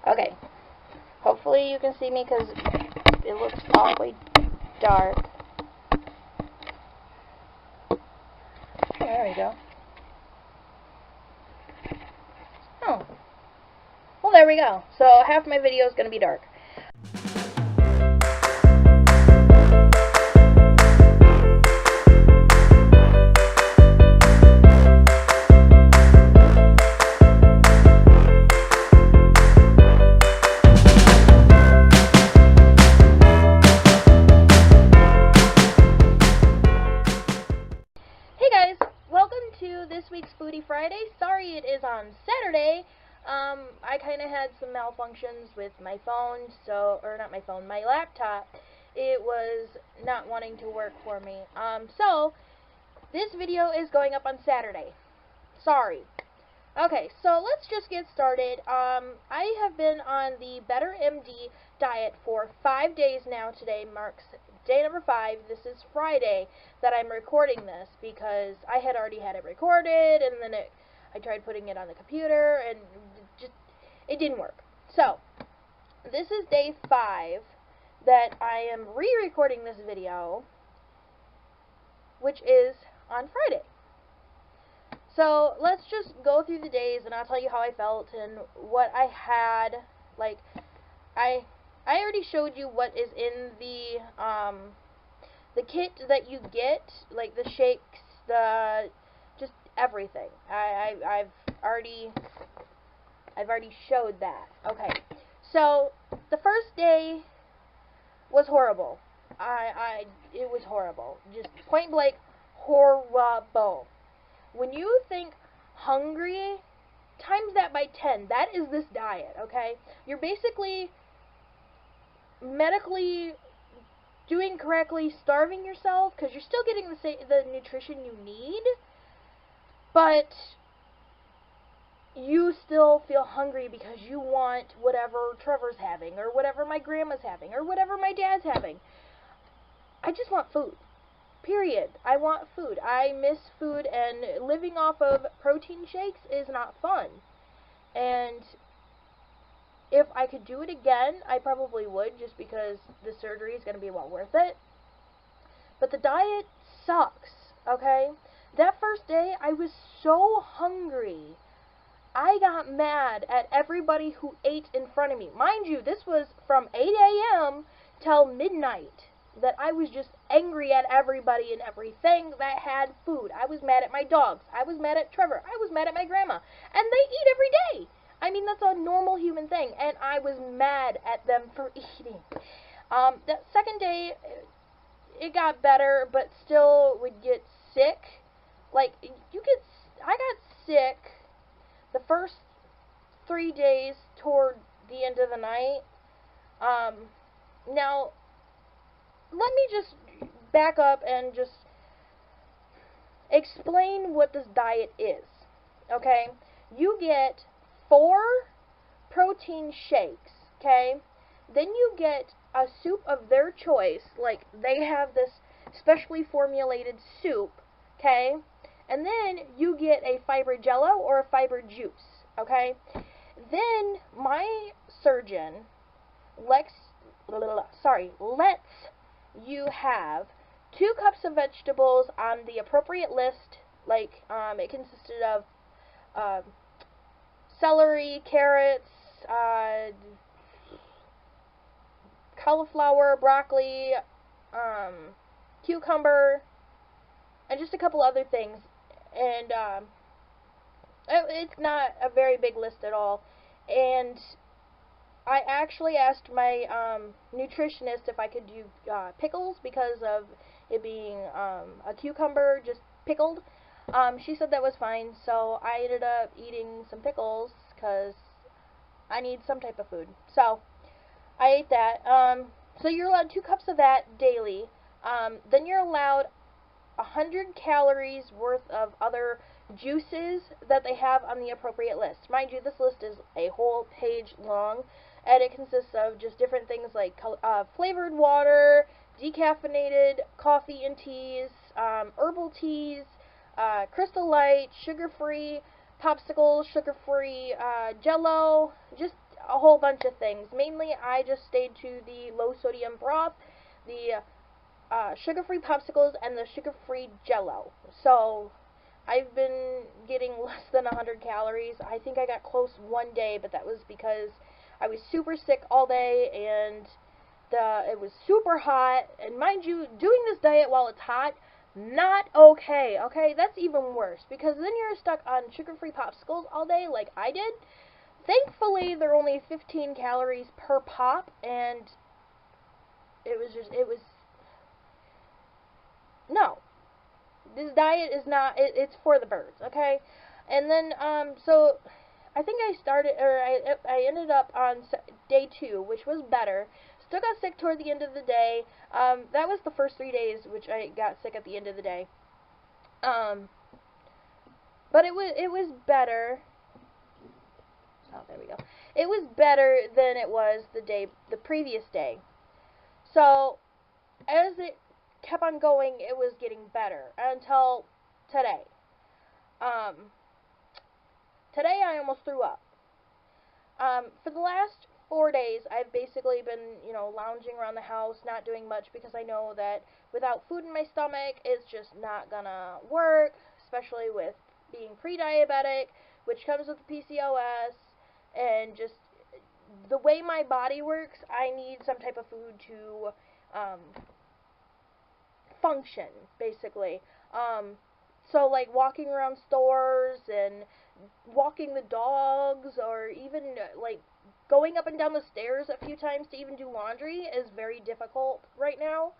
Okay. Hopefully you can see me because it looks awfully dark. There we go. Oh. Well, there we go. So half my video is going to be dark. This week's Foodie Friday. Sorry it is on Saturday. I kind of had some malfunctions with my phone, or not my phone, my laptop. It was not wanting to work for me. So this video is going up on Saturday. Sorry. Okay, so let's just get started. I have been on the Better MD diet for 5 days now. Today marks day number 5. This is Friday that I'm recording this because I had already had it recorded, and then I tried putting it on the computer, and it didn't work. So this is day 5 that I am re-recording this video, which is on Friday. So let's just go through the days, and I'll tell you how I felt and what I had. Like, I already showed you what is in the kit that you get, like the shakes, just everything. I've already showed that. Okay, so the first day was horrible. It was horrible, just point blank horrible. When you think hungry, times that by 10. That is this diet, okay? You're basically medically doing correctly, starving yourself, because you're still getting the nutrition you need, but you still feel hungry because you want whatever Trevor's having, or whatever my grandma's having, or whatever my dad's having. I just want food. Period. I want food. I miss food, and living off of protein shakes is not fun. And if I could do it again, I probably would, just because the surgery is going to be well worth it. But the diet sucks, okay? That first day, I was so hungry. I got mad at everybody who ate in front of me. Mind you, this was from 8 a.m. till midnight. That I was just angry at everybody and everything that had food. I was mad at my dogs. I was mad at Trevor. I was mad at my grandma. And they eat every day. I mean, that's a normal human thing. And I was mad at them for eating. That second day, it got better, but still would get sick. Like, I got sick the first 3 days toward the end of the night. Now, let me just back up and just explain what this diet is, okay? You get 4 protein shakes, okay? Then you get a soup of their choice, like they have this specially formulated soup, okay? And then you get a fiber jello or a fiber juice, okay? Then my surgeon lets you have 2 cups of vegetables on the appropriate list. Like, it consisted of celery, carrots, cauliflower, broccoli, cucumber, and just a couple other things. And it's not a very big list at all. And I actually asked my nutritionist if I could do pickles because of it being a cucumber just pickled. She said that was fine, so I ended up eating some pickles because I need some type of food. So I ate that. So you're allowed 2 cups of that daily. Then you're allowed 100 calories worth of other juices that they have on the appropriate list. Mind you, this list is a whole page long, and it consists of just different things like flavored water, decaffeinated coffee and teas, herbal teas, Crystal Light, sugar-free popsicles, sugar-free Jello, just a whole bunch of things. Mainly, I just stayed to the low-sodium broth, the sugar-free popsicles, and the sugar-free Jello. So I've been getting less than 100 calories. I think I got close one day, but that was because I was super sick all day, and it was super hot. And mind you, doing this diet while it's hot, not okay. Okay, that's even worse, because then you're stuck on sugar-free popsicles all day like I did. Thankfully, they're only 15 calories per pop, and no. This diet is not, it's for the birds, okay? And then, so, I think I ended up on day 2, which was better. Still got sick toward the end of the day. That was the first 3 days, which I got sick at the end of the day. But it was better. Oh, there we go. It was better than it was the previous day. So, as it kept on going, it was getting better until today. Today I almost threw up. For the last 4 days, I've basically been, lounging around the house, not doing much, because I know that without food in my stomach, it's just not gonna work, especially with being pre-diabetic, which comes with PCOS, and just the way my body works, I need some type of food to, function, basically. So, like, walking around stores and walking the dogs, or even, like, going up and down the stairs a few times to even do laundry is very difficult right now.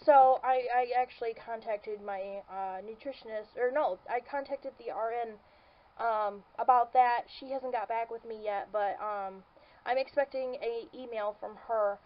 So I actually contacted my nutritionist, or no, I contacted the RN about that. She hasn't got back with me yet, but I'm expecting an email from her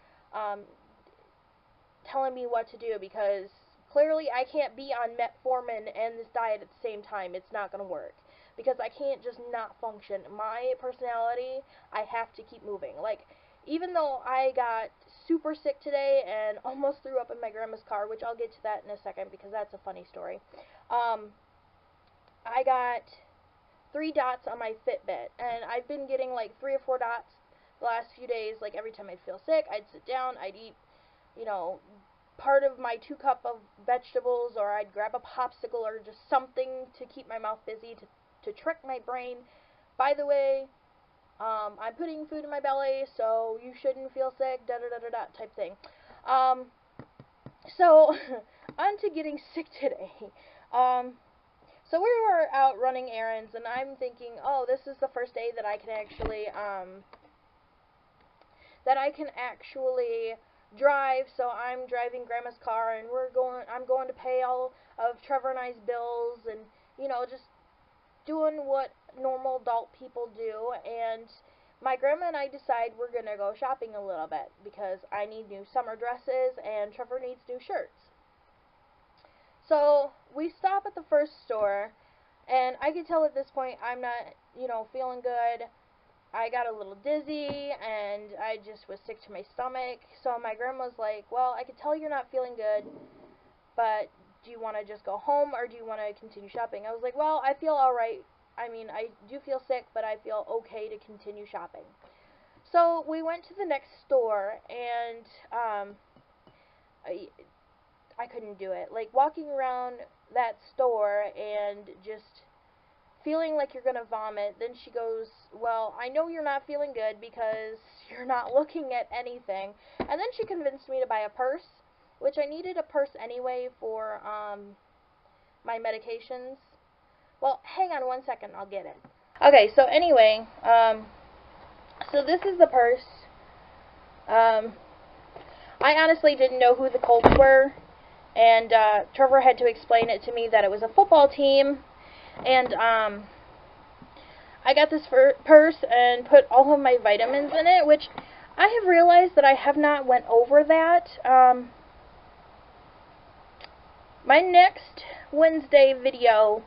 telling me what to do, because clearly I can't be on metformin and this diet at the same time. It's not going to work, because I can't just not function. My personality, I have to keep moving. Like, even though I got super sick today and almost threw up in my grandma's car, which I'll get to that in a second because that's a funny story, I got 3 dots on my Fitbit, and I've been getting like 3 or 4 dots the last few days. Like, every time I'd feel sick, I'd sit down, I'd eat, part of my 2 cup of vegetables, or I'd grab a popsicle or just something to keep my mouth busy, to trick my brain. By the way, I'm putting food in my belly, so you shouldn't feel sick, da-da-da-da-da type thing. So, on to getting sick today. So we were out running errands, and I'm thinking, oh, this is the first day that I can actually, drive. So I'm driving Grandma's car, and I'm going to pay all of Trevor and I's bills, and, just doing what normal adult people do. And my grandma and I decide we're going to go shopping a little bit, because I need new summer dresses, and Trevor needs new shirts. So we stop at the first store, and I could tell at this point I'm not, feeling good. I got a little dizzy, and I just was sick to my stomach. So my grandma's like, well, I could tell you're not feeling good, but do you want to just go home, or do you want to continue shopping? I was like, well, I feel alright. I mean, I do feel sick, but I feel okay to continue shopping. So we went to the next store, and I couldn't do it. Like, walking around that store and just feeling like you're going to vomit. Then she goes, well, I know you're not feeling good because you're not looking at anything. And then she convinced me to buy a purse, which I needed a purse anyway for my medications. Well, hang on one second, I'll get it. Okay, so anyway, so this is the purse. I honestly didn't know who the Colts were, and Trevor had to explain it to me that it was a football team. And I got this purse and put all of my vitamins in it, which I have realized that I have not went over that. My next Wednesday video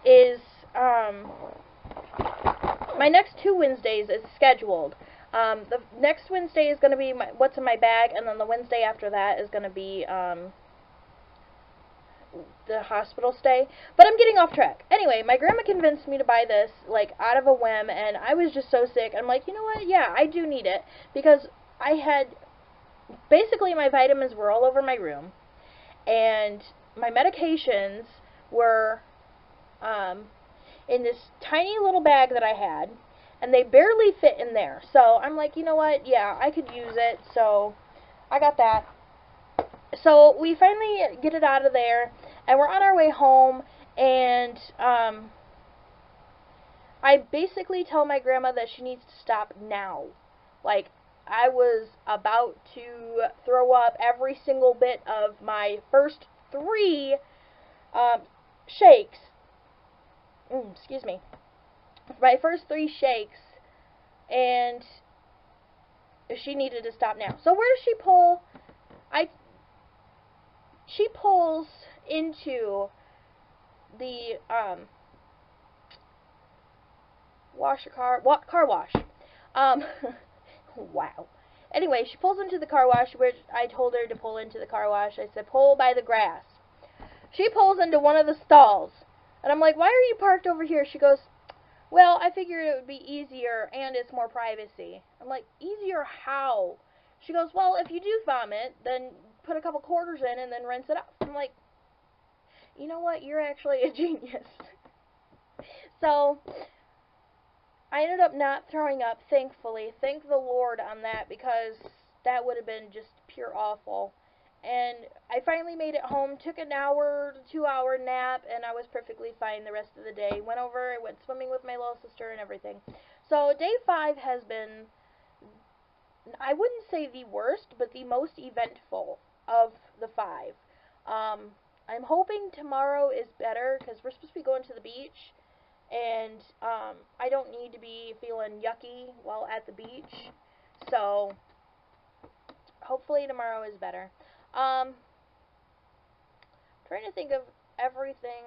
is, my next 2 Wednesdays is scheduled. The next Wednesday is going to be what's in my bag, and then the Wednesday after that is going to be the hospital stay. But I'm getting off track. Anyway, my grandma convinced me to buy this, like, out of a whim, and I was just so sick. I'm like, you know what? Yeah, I do need it, because I had, basically my vitamins were all over my room, and my medications were in this tiny little bag that I had, and they barely fit in there. So I'm like, you know what? Yeah, I could use it. So I got that. So we finally get it out of there, and we're on our way home, and I basically tell my grandma that she needs to stop now. Like, I was about to throw up every single bit of my first 3 shakes. Excuse me. My first 3 shakes, and she needed to stop now. So where does she pull? She pulls into the car wash. Wow. Anyway, she pulls into the car wash, which I told her to pull into the car wash. I said, pull by the grass. She pulls into one of the stalls, and I'm like, why are you parked over here? She goes, well, I figured it would be easier, and it's more privacy. I'm like, easier how? She goes, well, if you do vomit, then put a couple quarters in and then rinse it off. I'm like, you know what? You're actually a genius. So I ended up not throwing up, thankfully. Thank the Lord on that, because that would have been just pure awful. And I finally made it home, took an hour to 2-hour nap, and I was perfectly fine the rest of the day. Went over, went swimming with my little sister and everything. So day 5 has been, I wouldn't say the worst, but the most eventful of the 5. I'm hoping tomorrow is better, because we're supposed to be going to the beach, and I don't need to be feeling yucky while at the beach. So hopefully tomorrow is better. Trying to think of everything.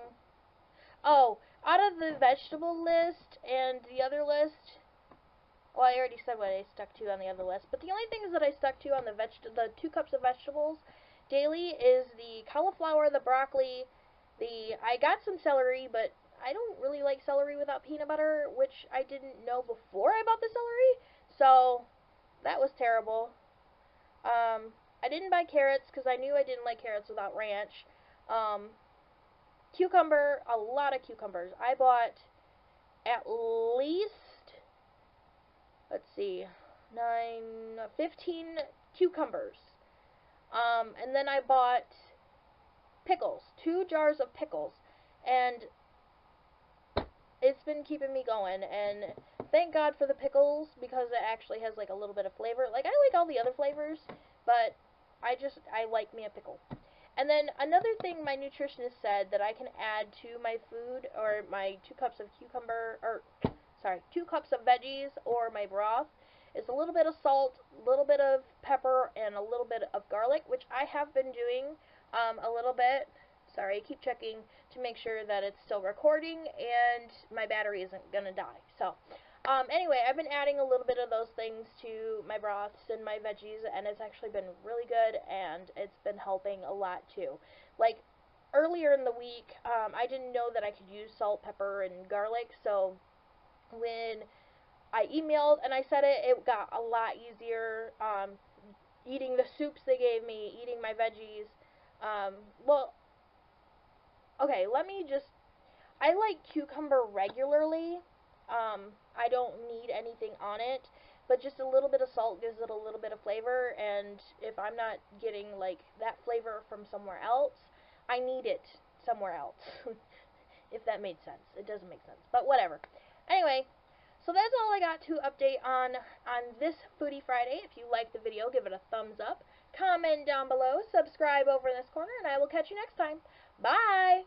Oh, out of the vegetable list and the other list, well, I already said what I stuck to on the other list, but the only things that I stuck to on the 2 cups of vegetables daily is the cauliflower, the broccoli, I got some celery, but I don't really like celery without peanut butter, which I didn't know before I bought the celery, so that was terrible. I didn't buy carrots because I knew I didn't like carrots without ranch. Cucumber, a lot of cucumbers. I bought at least, let's see, 15 cucumbers. And then I bought pickles, 2 jars of pickles, and it's been keeping me going, and thank God for the pickles, because it actually has like a little bit of flavor. Like, I like all the other flavors, but I like me a pickle. And then another thing my nutritionist said that I can add to my food, or my 2 cups of 2 cups of veggies or my broth, is a little bit of salt, a little bit of pepper, and a little bit of garlic, which I have been doing a little bit. Sorry, I keep checking to make sure that it's still recording and my battery isn't going to die. So, anyway, I've been adding a little bit of those things to my broths and my veggies, and it's actually been really good, and it's been helping a lot too. Like, earlier in the week, I didn't know that I could use salt, pepper, and garlic, so when I emailed and I said it, it got a lot easier. Eating the soups they gave me, eating my veggies. Well, okay, I like cucumber regularly. I don't need anything on it, but just a little bit of salt gives it a little bit of flavor, and if I'm not getting, like, that flavor from somewhere else, I need it somewhere else. If that made sense. It doesn't make sense, but whatever. Anyway, so that's all I got to update on this Foodie Friday. If you liked the video, give it a thumbs up. Comment down below, subscribe over in this corner, and I will catch you next time. Bye!